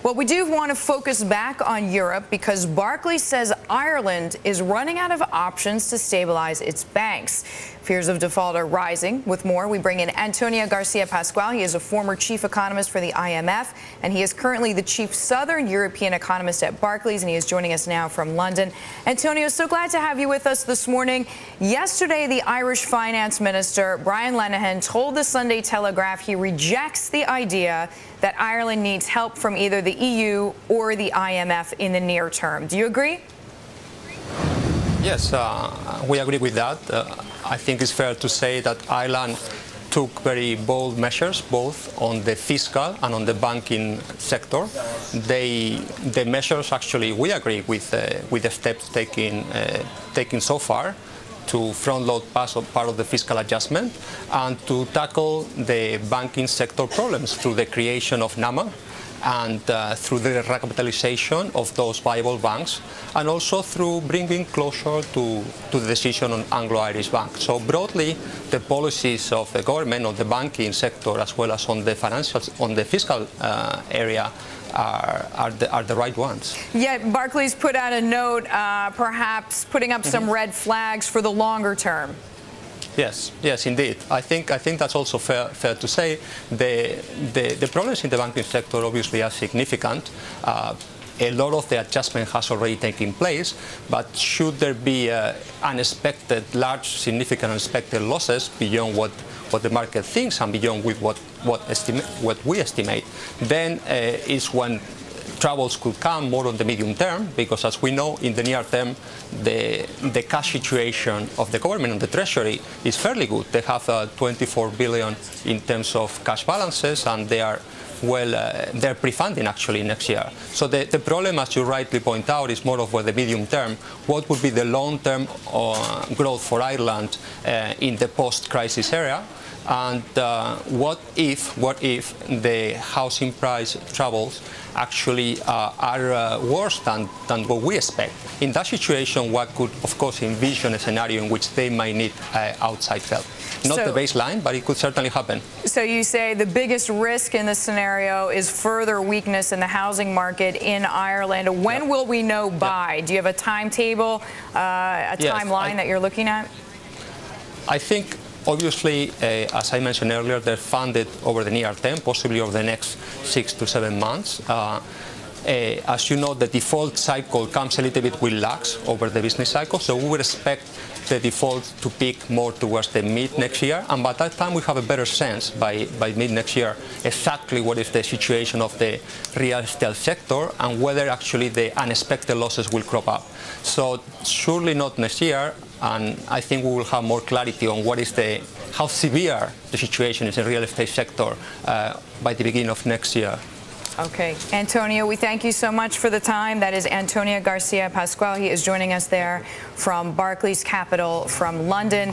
Well, we do want to focus back on Europe because Barclays says Ireland is running out of options to stabilize its banks. Fears of default are rising. With more, we bring in Antonio Garcia Pascual. He is a former chief economist for the IMF, and he is currently the chief Southern European economist at Barclays, and he is joining us now from London. Antonio, so glad to have you with us this morning. Yesterday, the Irish finance minister, Brian Lenihan, told the Sunday Telegraph he rejects the idea that Ireland needs help from either the EU or the IMF in the near term. Do you agree? Yes, we agree with that. I think it's fair to say that Ireland took very bold measures, both on the fiscal and on the banking sector. The measures, actually, we agree with the steps taken so far to front-load part of the fiscal adjustment and to tackle the banking sector problems through the creation of NAMA and through the recapitalization of those viable banks, and also through bringing closure to the decision on Anglo-Irish Bank. So broadly, the policies of the government on the banking sector, as well as on the fiscal area, are the right ones. Yet Barclays put out a note, perhaps putting up some red flags for the longer term. Yes, yes, indeed. I think that's also fair to say. The problems in the banking sector obviously are significant. A lot of the adjustment has already taken place, but should there be unexpected, large, significant unexpected losses beyond what the market thinks and beyond with what we estimate, then is when troubles could come more on the medium term, because as we know, in the near term, the cash situation of the government and the Treasury is fairly good. They have 24 billion in terms of cash balances, and they are they're pre-funding actually next year. So the problem, as you rightly point out, is more of the medium term. What would be the long-term growth for Ireland in the post-crisis era? And what if the housing price troubles actually are worse than what we expect? In that situation, one could, of course, envision a scenario in which they might need outside help. Not the baseline, but it could certainly happen. So you say the biggest risk in this scenario is further weakness in the housing market in Ireland. When will we know by? Do you have a timetable, a timeline that you're looking at? I think, obviously, as I mentioned earlier, they're funded over the near term, possibly over the next 6 to 7 months. As you know, the default cycle comes a little bit with lags over the business cycle, so we would expect the default to peak more towards the mid next year, and by that time we have a better sense by mid next year exactly what is the situation of the real estate sector and whether actually the unexpected losses will crop up. So surely not next year, and I think we will have more clarity on how severe the situation is in the real estate sector by the beginning of next year. Okay. Antonio, we thank you so much for the time. That is Antonio Garcia Pascual. He is joining us there from Barclays Capital from London.